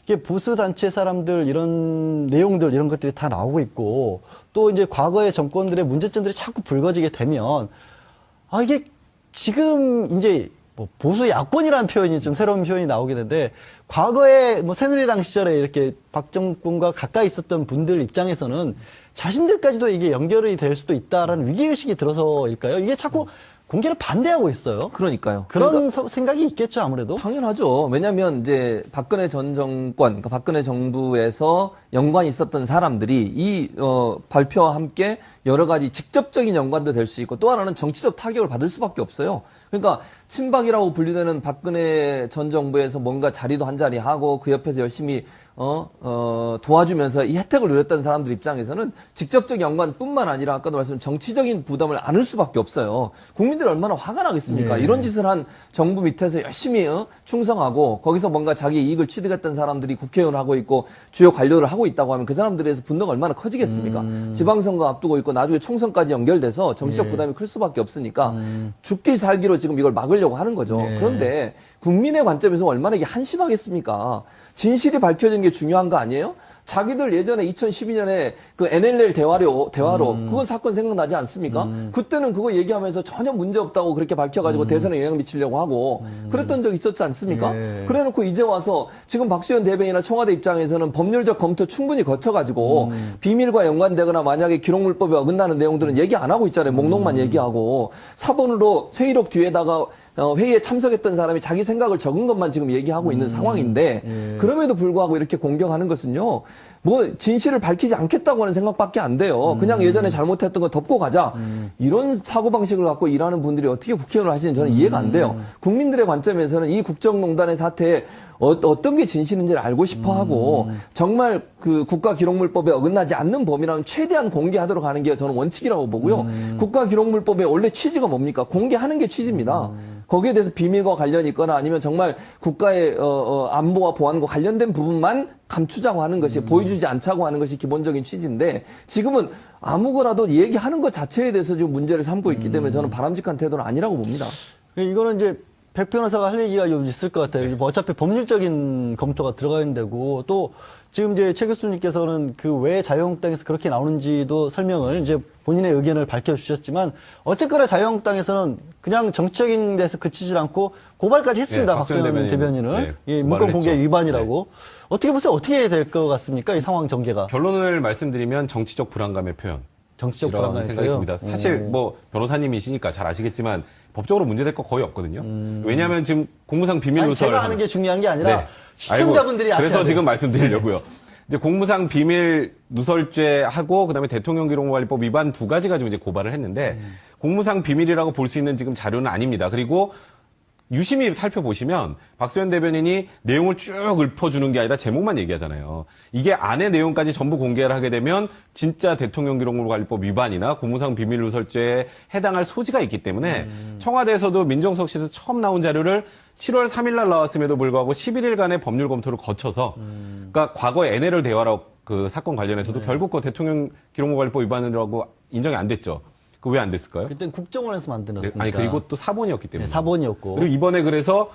이게 보수 단체 사람들 이런 내용들 이런 것들이 다 나오고 있고 또 이제 과거의 정권들의 문제점들이 자꾸 불거지게 되면 이게 지금 이제 뭐 보수 야권이라는 표현이 좀 새로운 표현이 나오게 되는데 과거에 뭐 새누리당 시절에 이렇게 박 정권과 가까이 있었던 분들 입장에서는 자신들까지도 이게 연결이 될 수도 있다라는 위기의식이 들어서일까요? 이게 자꾸 공개를 반대하고 있어요. 그러니까요. 그런 생각이 있겠죠, 아무래도. 당연하죠. 왜냐하면 이제 박근혜 전 정권, 그러니까 박근혜 정부에서 연관이 있었던 사람들이 이 발표와 함께 여러 가지 직접적인 연관도 될 수 있고 또 하나는 정치적 타격을 받을 수밖에 없어요. 그러니까 친박이라고 분류되는 박근혜 전 정부에서 뭔가 자리도 한 자리 하고 그 옆에서 열심히 도와주면서 이 혜택을 누렸던 사람들 입장에서는 직접적 연관뿐만 아니라 아까도 말씀드린 정치적인 부담을 안을 수밖에 없어요. 국민들이 얼마나 화가 나겠습니까? 예. 이런 짓을 한 정부 밑에서 열심히 충성하고 거기서 뭔가 자기 이익을 취득했던 사람들이 국회의원 하고 있고 주요 관료를 하고 있다고 하면 그 사람들에 대해서 분노가 얼마나 커지겠습니까? 지방선거 앞두고 있고 나중에 총선까지 연결돼서 정치적 부담이 클 수밖에 없으니까 죽기 살기로 지금 이걸 막으려고 하는 거죠. 예. 그런데 국민의 관점에서 얼마나 이게 한심하겠습니까? 진실이 밝혀지는 게 중요한 거 아니에요? 자기들 예전에 2012년에 그 NLL 대화로 그건 사건 생각나지 않습니까? 그때는 그거 얘기하면서 전혀 문제 없다고 그렇게 밝혀가지고 대선에 영향 미치려고 하고 그랬던 적 있었지 않습니까? 예. 그래놓고 이제 와서 지금 박수현 대변인이나 청와대 입장에서는 법률적 검토 충분히 거쳐가지고 비밀과 연관되거나 만약에 기록물법에 어긋나는 내용들은 얘기 안 하고 있잖아요. 목록만 얘기하고 사본으로 회의록 뒤에다가 회의에 참석했던 사람이 자기 생각을 적은 것만 지금 얘기하고 있는 상황인데 그럼에도 불구하고 이렇게 공격하는 것은요. 뭐 진실을 밝히지 않겠다고 하는 생각밖에 안 돼요. 그냥 예전에 잘못했던 거 덮고 가자. 이런 사고방식을 갖고 일하는 분들이 어떻게 국회의원을 하시는지 저는 이해가 안 돼요. 국민들의 관점에서는 이 국정농단의 사태에 어떤 게 진실인지를 알고 싶어 하고 정말 그 국가기록물법에 어긋나지 않는 범위라면 최대한 공개하도록 하는 게 저는 원칙이라고 보고요. 국가기록물법의 원래 취지가 뭡니까? 공개하는 게 취지입니다. 거기에 대해서 비밀과 관련이 있거나 아니면 정말 국가의 안보와 보안과 관련된 부분만 감추자고 하는 것이 보여주지 않자고 하는 것이 기본적인 취지인데 지금은 아무거나도 얘기하는 것 자체에 대해서 지금 문제를 삼고 있기 때문에 저는 바람직한 태도는 아니라고 봅니다. 이거는 이제 백 변호사가 할 얘기가 좀 있을 것 같아요. 네. 어차피 법률적인 검토가 들어가 있는 데고 또 지금 이제 최 교수님께서는 그 왜 자유한국당에서 그렇게 나오는지도 설명을 이제 본인의 의견을 밝혀주셨지만 어쨌거나 자유한국당에서는 그냥 정치적인 데서 그치질 않고 고발까지 했습니다. 네, 박수현 대변인을. 네, 예, 문건 공개 했죠. 위반이라고. 네. 어떻게 보세요? 어떻게 될 것 같습니까? 이 상황 전개가. 결론을 말씀드리면 정치적 불안감의 표현. 정치적 이런 불안감의 생각이 표현? 듭니다. 사실 뭐 변호사님이시니까 잘 아시겠지만 법적으로 문제될 거 거의 없거든요. 왜냐하면 지금 공무상 비밀 누설 제가 하는 게 중요한 게 아니라 네. 시청자분들이 아셔야 그래서 돼요. 지금 말씀드리려고요. 이제 공무상 비밀 누설죄하고 그다음에 대통령기록관리법 위반 두 가지 가지고 이제 고발을 했는데 공무상 비밀이라고 볼 수 있는 지금 자료는 아닙니다. 그리고 유심히 살펴보시면 박수현 대변인이 내용을 쭉 읊어주는 게 아니라 제목만 얘기하잖아요. 이게 안의 내용까지 전부 공개를 하게 되면 진짜 대통령기록물관리법 위반이나 공무상 비밀누설죄에 해당할 소지가 있기 때문에 청와대에서도 민정수석실에서 처음 나온 자료를 7월 3일 날 나왔음에도 불구하고 11일간의 법률 검토를 거쳐서 그러니까 과거에 NLL 대화로 그 사건 관련해서도 결국 그 대통령기록물관리법 위반이라고 인정이 안 됐죠. 그 왜 안 됐을까요? 그때는 국정원에서 만들었으니까. 아니 그리고 또 사본이었기 때문에. 네, 사본이었고. 그리고 이번에 그래서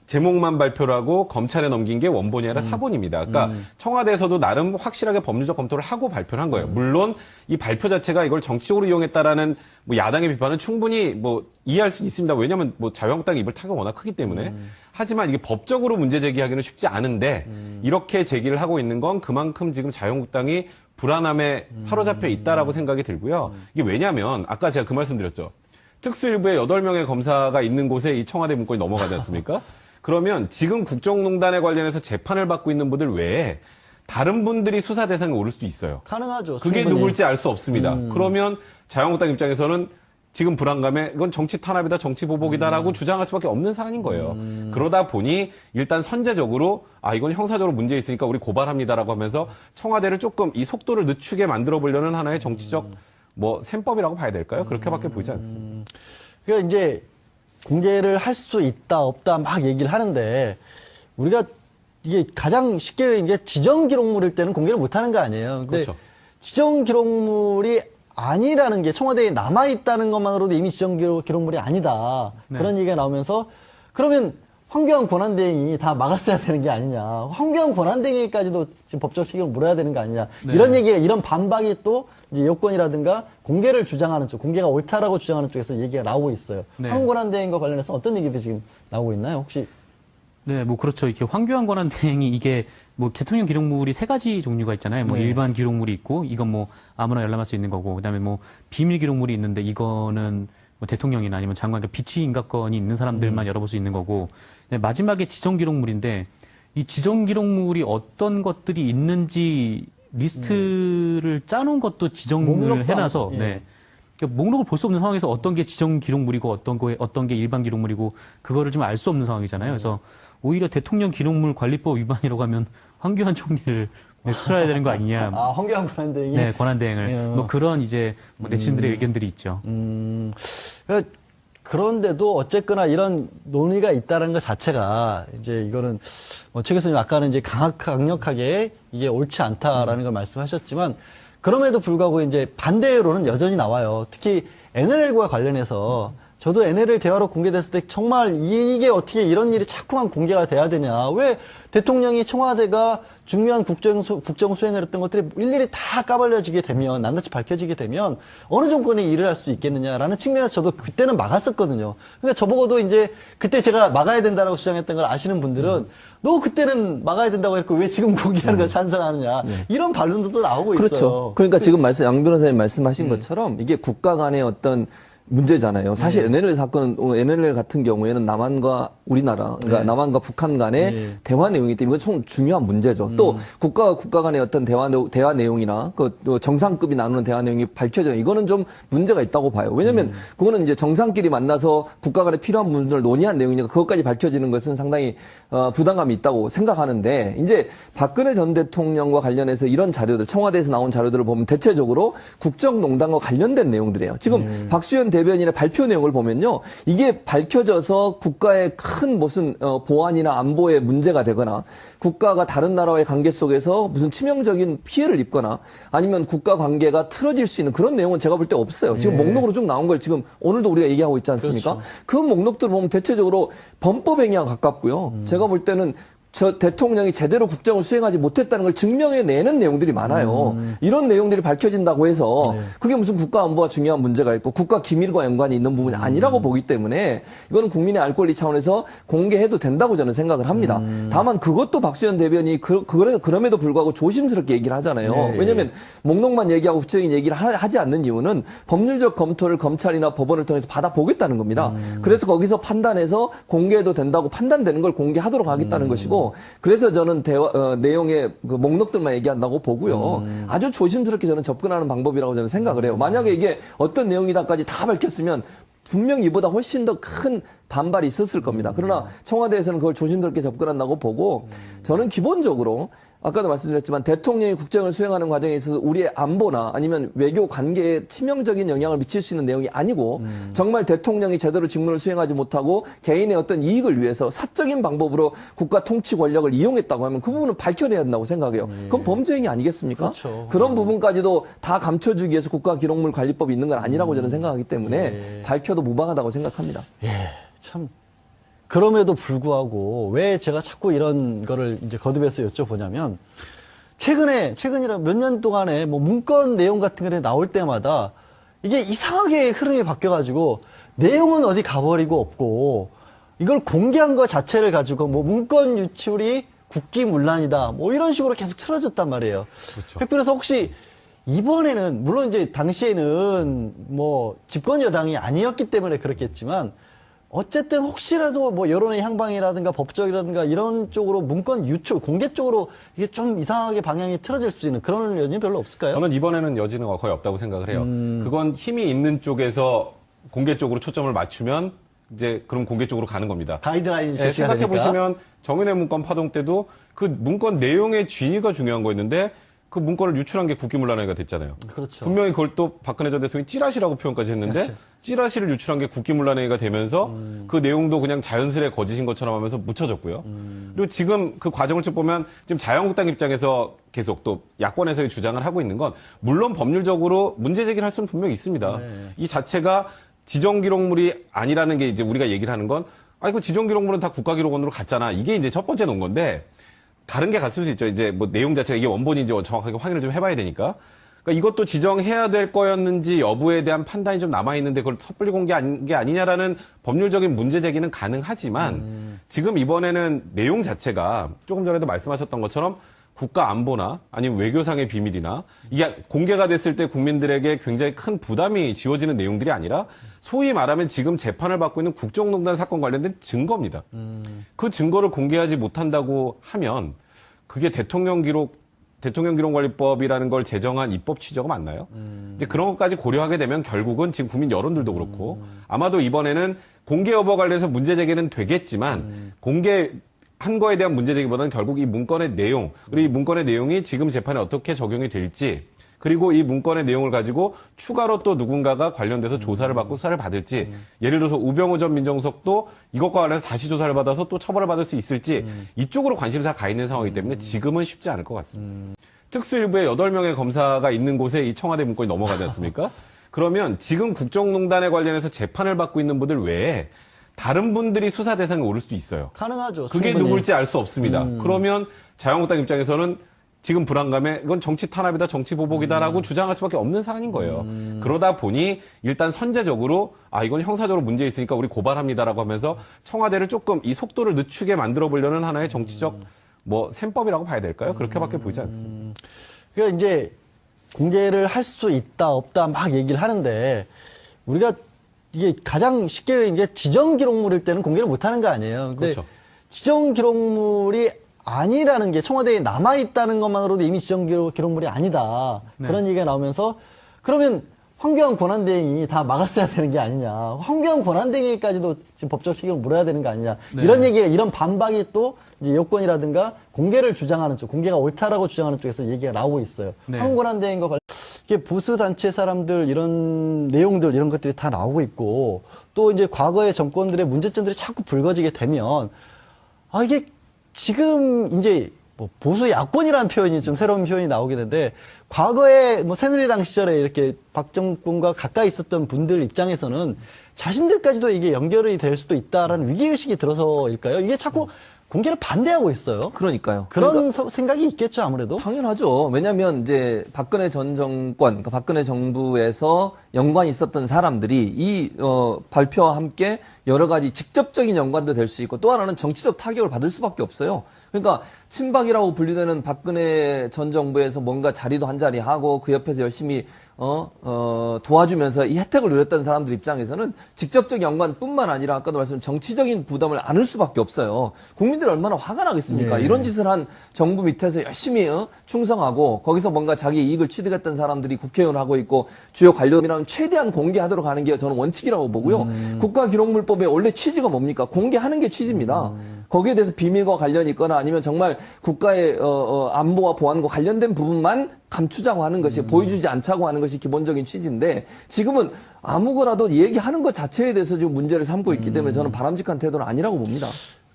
제목만 발표를 하고 검찰에 넘긴 게 원본이 아니라 사본입니다. 그러니까 청와대에서도 나름 확실하게 법률적 검토를 하고 발표를 한 거예요. 물론 이 발표 자체가 이걸 정치적으로 이용했다라는 뭐 야당의 비판은 충분히 뭐 이해할 수 있습니다. 왜냐하면 뭐 자유한국당이 입을 타가 워낙 크기 때문에. 하지만 이게 법적으로 문제 제기하기는 쉽지 않은데 이렇게 제기를 하고 있는 건 그만큼 지금 자유한국당이 불안함에 사로잡혀 있다라고 생각이 들고요. 이게 왜냐하면 아까 제가 그 말씀 드렸죠. 특수일부에 8명의 검사가 있는 곳에 이 청와대 문건이 넘어가지 않습니까? 그러면 지금 국정농단에 관련해서 재판을 받고 있는 분들 외에 다른 분들이 수사 대상에 오를 수도 있어요. 가능하죠. 그게 충분히. 누굴지 알 수 없습니다. 그러면 자유한국당 입장에서는 지금 불안감에 이건 정치 탄압이다, 정치 보복이다라고 주장할 수밖에 없는 상황인 거예요. 그러다 보니 일단 선제적으로 이건 형사적으로 문제 있으니까 우리 고발합니다라고 하면서 청와대를 조금 이 속도를 늦추게 만들어 보려는 하나의 정치적 뭐 셈법이라고 봐야 될까요? 그렇게밖에 보이지 않습니다. 그러니까 이제 공개를 할 수 있다 없다 막 얘기를 하는데 우리가 이게 가장 쉽게 이게 지정 기록물일 때는 공개를 못 하는 거 아니에요. 근데 그렇죠. 지정 기록물이 아니라는 게 청와대에 남아 있다는 것만으로도 이미 지정 기록물이 아니다. 네. 그런 얘기가 나오면서 그러면 황교안 권한대행이 다 막았어야 되는 게 아니냐. 황교안 권한대행까지도 지금 법적 책임을 물어야 되는 거 아니냐. 이런 얘기가, 이런 반박이 또 이제 여권이라든가 공개를 주장하는 쪽, 공개가 옳다라고 주장하는 쪽에서 얘기가 나오고 있어요. 네. 황 권한대행과 관련해서 어떤 얘기들이 지금 나오고 있나요? 혹시? 네, 뭐 그렇죠. 이렇게 황교안 권한대행이 이게 뭐 대통령 기록물이 세 가지 종류가 있잖아요. 뭐 네. 일반 기록물이 있고 이건 뭐 아무나 열람할 수 있는 거고 그다음에 뭐 비밀 기록물이 있는데 이거는 뭐 대통령이나 아니면 장관, 그러니까 비치 인가권이 있는 사람들만 열어볼 수 있는 거고 네, 마지막에 지정 기록물인데 이 지정 기록물이 어떤 것들이 있는지 리스트를 짜놓은 것도 지정을 목록도 해놔서 안- 예. 네. 그러니까 목록을 볼 수 없는 상황에서 어떤 게 지정 기록물이고 어떤 게 일반 기록물이고 그거를 좀 알 수 없는 상황이잖아요. 그래서 오히려 대통령 기록물 관리법 위반이라고 하면 황교안 총리를 수사해야 되는 거 아니냐. 아, 황교안 권한대행이? 네, 권한대행을. 예. 뭐 그런 이제 뭐 네티즌들의 의견들이 있죠. 그러니까 그런데도 어쨌거나 이런 논의가 있다는 것 자체가 이제 이거는 뭐 최 교수님 아까는 이제 강력하게 이게 옳지 않다라는 걸 말씀하셨지만 그럼에도 불구하고 이제 반대로는 여전히 나와요. 특히 NLL과 관련해서 저도 NLL 대화로 공개됐을 때 정말 이게 어떻게 이런 일이 자꾸만 공개가 돼야 되냐. 왜 대통령이 청와대가 중요한 국정 수행을 했던 것들이 일일이 다 까발려지게 되면, 낱낱이 밝혀지게 되면 어느 정권이 일을 할 수 있겠느냐라는 측면에서 저도 그때는 막았었거든요. 그러니까 저보고도 이제 그때 제가 막아야 된다라고 주장했던 걸 아시는 분들은 너 그때는 막아야 된다고 했고 왜 지금 공개하는 걸 찬성하느냐. 이런 반론도 나오고 있어요. 그렇죠. 그러니까 지금 양 변호사님 말씀하신 것처럼 이게 국가 간의 어떤 문제잖아요. 사실 NLL 사건, NLL 같은 경우에는 남한과 우리나라, 그러니까 남한과 북한 간의 대화 내용이기 때문에 이건 좀 중요한 문제죠. 또 국가와 국가 간의 어떤 대화 내용이나 또 정상급이 나누는 대화 내용이 밝혀져요. 이거는 좀 문제가 있다고 봐요. 왜냐면 그거는 이제 정상끼리 만나서 국가 간에 필요한 부분을 논의한 내용이니까 그것까지 밝혀지는 것은 상당히 부담감이 있다고 생각하는데 이제 박근혜 전 대통령과 관련해서 이런 자료들, 청와대에서 나온 자료들을 보면 대체적으로 국정농단과 관련된 내용들이에요. 지금 박수현 대변인의 발표 내용을 보면요. 이게 밝혀져서 국가의 큰 무슨 보안이나 안보에 문제가 되거나 국가가 다른 나라와의 관계 속에서 무슨 치명적인 피해를 입거나 아니면 국가 관계가 틀어질 수 있는 그런 내용은 제가 볼 때 없어요. 지금 목록으로 쭉 나온 걸 지금 오늘도 우리가 얘기하고 있지 않습니까? 그렇죠. 그 목록들을 보면 대체적으로 범법행위와 가깝고요. 제가 볼 때는 저 대통령이 제대로 국정을 수행하지 못했다는 걸 증명해내는 내용들이 많아요. 이런 내용들이 밝혀진다고 해서 그게 무슨 국가 안보가 중요한 문제가 있고 국가 기밀과 연관이 있는 부분이 아니라고 보기 때문에 이거는 국민의 알 권리 차원에서 공개해도 된다고 저는 생각을 합니다. 다만 그것도 박수현 대변인이 그럼에도 불구하고 조심스럽게 얘기를 하잖아요. 네. 왜냐하면 목록만 얘기하고 구체적인 얘기를 하지 않는 이유는 법률적 검토를 검찰이나 법원을 통해서 받아보겠다는 겁니다. 그래서 거기서 판단해서 공개해도 된다고 판단되는 걸 공개하도록 하겠다는 것이고 그래서 저는 내용의 그 목록들만 얘기한다고 보고요. 아주 조심스럽게 저는 접근하는 방법이라고 저는 생각을 해요. 만약에 이게 어떤 내용이다까지 다 밝혔으면 분명히 이보다 훨씬 더 큰 반발이 있었을 겁니다. 그러나 청와대에서는 그걸 조심스럽게 접근한다고 보고 저는 기본적으로 아까도 말씀드렸지만 대통령이 국정을 수행하는 과정에 있어서 우리의 안보나 아니면 외교 관계에 치명적인 영향을 미칠 수 있는 내용이 아니고 정말 대통령이 제대로 직무를 수행하지 못하고 개인의 어떤 이익을 위해서 사적인 방법으로 국가 통치 권력을 이용했다고 하면 그 부분은 밝혀내야 된다고 생각해요. 그건 범죄행위 아니겠습니까? 그렇죠. 그런 부분까지도 다 감춰주기 위해서 국가기록물관리법이 있는 건 아니라고 저는 생각하기 때문에 밝혀도 무방하다고 생각합니다. 예, 참. 그럼에도 불구하고 왜 제가 자꾸 이런 거를 이제 거듭해서 여쭤보냐면 최근이라 몇 년 동안에 뭐 문건 내용 같은 게 나올 때마다 이게 이상하게 흐름이 바뀌어가지고 내용은 어디 가버리고 없고 이걸 공개한 것 자체를 가지고 뭐 문건 유출이 국기문란이다 뭐 이런 식으로 계속 틀어졌단 말이에요. 그렇죠. 그래서 혹시 이번에는 물론 이제 당시에는 뭐 집권 여당이 아니었기 때문에 그렇겠지만 어쨌든 혹시라도 뭐 여론의 향방이라든가 법적이라든가 이런 쪽으로 문건 유출, 공개 쪽으로 이게 좀 이상하게 방향이 틀어질 수 있는 그런 여지는 별로 없을까요? 저는 이번에는 여지는 거의 없다고 생각을 해요. 그건 힘이 있는 쪽에서 공개 쪽으로 초점을 맞추면 이제 그럼 공개 쪽으로 가는 겁니다. 가이드라인이 네, 제시가 생각해 되니까. 보시면 정윤회 문건 파동 때도 그 문건 내용의 진위가 중요한 거였는데 그 문건을 유출한 게 국기문란행위가 됐잖아요. 그렇죠. 분명히 그걸 또 박근혜 전 대통령이 찌라시라고 표현까지 했는데 그렇죠. 찌라시를 유출한 게 국기문란행위가 되면서 그 내용도 그냥 자연스레 거짓인 것처럼 하면서 묻혀졌고요. 그리고 지금 그 과정을 쭉 보면 지금 자유한국당 입장에서 계속 또 야권에서의 주장을 하고 있는 건 물론 법률적으로 문제 제기를 할 수는 분명히 있습니다. 이 자체가 지정 기록물이 아니라는 게 이제 우리가 얘기를 하는 건 아니, 그 지정기록물은 다 국가기록원으로 갔잖아. 이게 이제 첫 번째 놓은 건데, 다른 게 갔을 수도 있죠. 이제 뭐 내용 자체가 이게 원본인지 정확하게 확인을 좀 해봐야 되니까. 그러니까 이것도 지정해야 될 거였는지 여부에 대한 판단이 좀 남아있는데 그걸 섣불리 공개한 게 아니냐라는 법률적인 문제 제기는 가능하지만 지금 이번에는 내용 자체가 조금 전에도 말씀하셨던 것처럼 국가 안보나 아니면 외교상의 비밀이나 이게 공개가 됐을 때 국민들에게 굉장히 큰 부담이 지워지는 내용들이 아니라 소위 말하면 지금 재판을 받고 있는 국정농단 사건 관련된 증거입니다. 그 증거를 공개하지 못한다고 하면 그게 대통령기록관리법이라는 걸 제정한 입법 취지가 맞나요? 이제 그런 것까지 고려하게 되면 결국은 지금 국민 여론들도 그렇고 아마도 이번에는 공개 여부 관련해서 문제 제기는 되겠지만 공개한 거에 대한 문제 제기보다는 결국 이 문건의 내용 그리고 이 문건의 내용이 지금 재판에 어떻게 적용이 될지 그리고 이 문건의 내용을 가지고 추가로 또 누군가가 관련돼서 조사를 받고 수사를 받을지 예를 들어서 우병우 전 민정수석도 이것과 관련해서 다시 조사를 받아서 또 처벌을 받을 수 있을지 이쪽으로 관심사가 가 있는 상황이기 때문에 지금은 쉽지 않을 것 같습니다. 특수일부에 8명의 검사가 있는 곳에 이 청와대 문건이 넘어가지 않습니까? 그러면 지금 국정농단에 관련해서 재판을 받고 있는 분들 외에 다른 분들이 수사 대상에 오를 수도 있어요. 가능하죠. 그게 충분히. 누굴지 알 수 없습니다. 그러면 자유한국당 입장에서는 지금 불안감에 이건 정치 탄압이다, 정치 보복이다라고 주장할 수밖에 없는 사안인 거예요. 그러다 보니 일단 선제적으로 이건 형사적으로 문제 있으니까 우리 고발합니다라고 하면서 청와대를 조금 이 속도를 늦추게 만들어 보려는 하나의 정치적 셈법이라고 봐야 될까요? 그렇게밖에 보이지 않습니다. 그러니까 이제 공개를 할 수 있다 없다 막 얘기를 하는데 우리가 이게 가장 쉽게 이제 지정 기록물일 때는 공개를 못 하는 거 아니에요. 근데 그렇죠. 지정 기록물이 아니라는 게 청와대에 남아 있다는 것만으로도 이미 지정 기록물이 아니다. 네. 그런 얘기가 나오면서 그러면 황교안 권한대행이 다 막았어야 되는 게 아니냐. 황교안 권한대행까지도 지금 법적 책임을 물어야 되는 거 아니냐. 네. 이런 반박이 또 이제 여권이라든가 공개를 주장하는 쪽, 공개가 옳다라고 주장하는 쪽에서 얘기가 나오고 있어요. 네. 황 권한대행과 이게 보수 단체 사람들 이런 내용들 이런 것들이 다 나오고 있고 또 이제 과거의 정권들의 문제점들이 자꾸 불거지게 되면 이게 지금 이제 뭐 보수 야권이라는 표현이 좀 새로운 표현이 나오게 되는데 과거에 뭐 새누리당 시절에 이렇게 박 정권과 가까이 있었던 분들 입장에서는 자신들까지도 이게 연결이 될 수도 있다라는 위기의식이 들어서일까요? 이게 자꾸 공개를 반대하고 있어요. 그러니까요. 그런 생각이 있겠죠, 아무래도. 당연하죠. 왜냐하면 이제 박근혜 전 정권, 그러니까 박근혜 정부에서 연관이 있었던 사람들이 이 발표와 함께 여러 가지 직접적인 연관도 될 수 있고 또 하나는 정치적 타격을 받을 수밖에 없어요. 그러니까 친박이라고 분류되는 박근혜 전 정부에서 뭔가 자리도 한 자리 하고 그 옆에서 열심히 도와주면서 이 혜택을 누렸던 사람들 입장에서는 직접적 연관뿐만 아니라 아까도 말씀드린 정치적인 부담을 안을 수밖에 없어요. 국민들이 얼마나 화가 나겠습니까? 네. 이런 짓을 한 정부 밑에서 열심히 충성하고 거기서 뭔가 자기 이익을 취득했던 사람들이 국회의원 하고 있고 주요 관료이라면 최대한 공개하도록 하는 게 저는 원칙이라고 보고요. 국가기록물법의 원래 취지가 뭡니까? 공개하는 게 취지입니다. 거기에 대해서 비밀과 관련이 있거나 아니면 정말 국가의 안보와 보안과 관련된 부분만 감추자고 하는 것이 보여주지 않자고 하는 것이 기본적인 취지인데 지금은 아무거나도 얘기하는 것 자체에 대해서 지금 문제를 삼고 있기 때문에 저는 바람직한 태도는 아니라고 봅니다.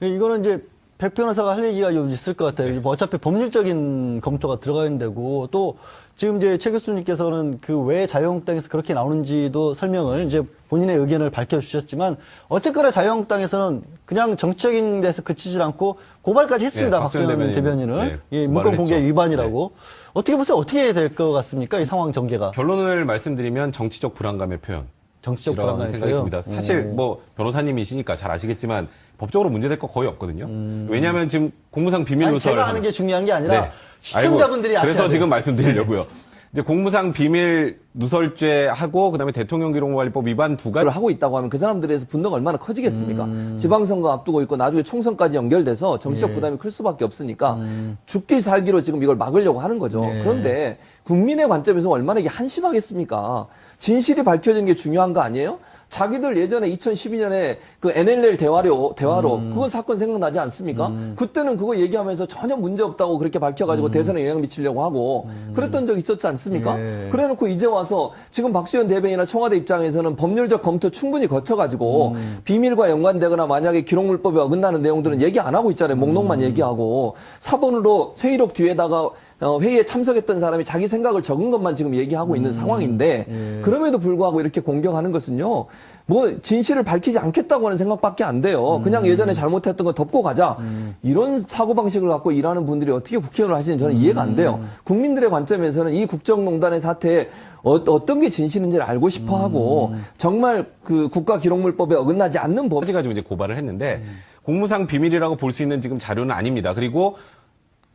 이거는 이제 백 변호사가 할 얘기가 좀 있을 것 같아요. 어차피 법률적인 검토가 들어가 있는 데고 또 지금 이제 최 교수님께서는 그 왜 자유한국당에서 그렇게 나오는지도 설명을 이제 본인의 의견을 밝혀주셨지만 어쨌거나 자유한국당에서는 그냥 정치적인 데서 그치질 않고 고발까지 했습니다. 네, 박수현 대변인을. 네, 이 문건 고발을 공개 했죠. 위반이라고. 어떻게 보세요? 어떻게 될 것 같습니까? 이 상황 전개가. 결론을 말씀드리면 정치적 불안감의 표현. 정치적 이런 불안감의 생각이 표현? 듭니다. 사실 뭐 변호사님이시니까 잘 아시겠지만 법적으로 문제될 거 거의 없거든요. 왜냐하면 지금 공무상 비밀 아니, 누설 제가 아는 게 중요한 게 아니라 네. 시청자분들이 아셔야 그래서 돼요. 지금 말씀드리려고요. 이제 공무상 비밀 누설죄하고 그다음에 대통령기록관리법 위반 두 가지 를 하고 있다고 하면 그 사람들에 대해서 분노가 얼마나 커지겠습니까? 지방선거 앞두고 있고 나중에 총선까지 연결돼서 정치적 부담이 클 수밖에 없으니까 죽기 살기로 지금 이걸 막으려고 하는 거죠. 네. 그런데 국민의 관점에서 얼마나 이게 한심하겠습니까? 진실이 밝혀지는 게 중요한 거 아니에요? 자기들 예전에 2012년에 그 NLL 대화로 그건 사건 생각나지 않습니까? 그때는 그거 얘기하면서 전혀 문제 없다고 그렇게 밝혀가지고 대선에 영향 미치려고 하고 그랬던 적 있었지 않습니까? 예. 그래놓고 이제 와서 지금 박수현 대변인이나 청와대 입장에서는 법률적 검토 충분히 거쳐가지고 비밀과 연관되거나 만약에 기록물법에 어긋나는 내용들은 얘기 안 하고 있잖아요. 목록만 얘기하고 사본으로 회의록 뒤에다가 회의에 참석했던 사람이 자기 생각을 적은 것만 지금 얘기하고 있는 상황인데 그럼에도 불구하고 이렇게 공격하는 것은요. 뭐 진실을 밝히지 않겠다고 하는 생각밖에 안 돼요. 그냥 예전에 잘못했던 거 덮고 가자. 이런 사고방식을 갖고 일하는 분들이 어떻게 국회의원을 하시는지 저는 이해가 안 돼요. 국민들의 관점에서는 이 국정농단의 사태에 어떤 게 진실인지를 알고 싶어 하고 정말 그 국가기록물법에 어긋나지 않는 법. 가지고 이제 고발을 했는데 공무상 비밀이라고 볼 수 있는 지금 자료는 아닙니다. 그리고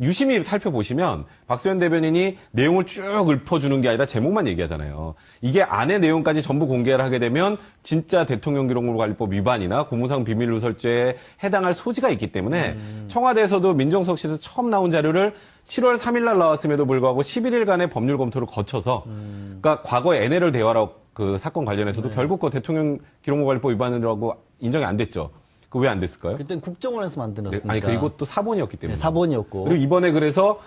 유심히 살펴보시면 박수현 대변인이 내용을 쭉 읊어주는 게 아니라 제목만 얘기하잖아요. 이게 안의 내용까지 전부 공개를 하게 되면 진짜 대통령기록물관리법 위반이나 공무상 비밀누설죄에 해당할 소지가 있기 때문에 청와대에서도 민정수석실에서 처음 나온 자료를 7월 3일 날 나왔음에도 불구하고 11일간의 법률 검토를 거쳐서 그러니까 과거에 NLL 대화라고 그 사건 관련해서도 결국 그 대통령기록물관리법 위반이라고 인정이 안 됐죠. 그 왜 안 됐을까요? 그때는 국정원에서 만들었으니까. 아니 그리고 또 사본이었기 때문에. 네, 사본이었고. 그리고 이번에 그래서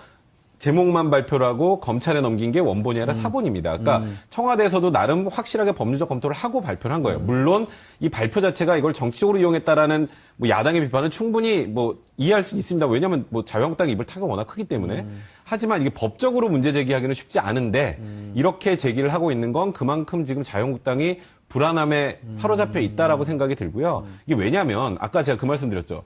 제목만 발표를 하고 검찰에 넘긴 게 원본이 아니라 사본입니다. 그러니까 청와대에서도 나름 확실하게 법률적 검토를 하고 발표를 한 거예요. 물론 이 발표 자체가 이걸 정치적으로 이용했다라는 뭐 야당의 비판은 충분히 뭐 이해할 수 있습니다. 왜냐하면 뭐 자유한국당이 입을 타가 워낙 크기 때문에. 하지만 이게 법적으로 문제 제기하기는 쉽지 않은데 이렇게 제기를 하고 있는 건 그만큼 지금 자유한국당이 불안함에 사로잡혀 있다라고 생각이 들고요. 이게 왜냐하면 아까 제가 그 말씀 드렸죠.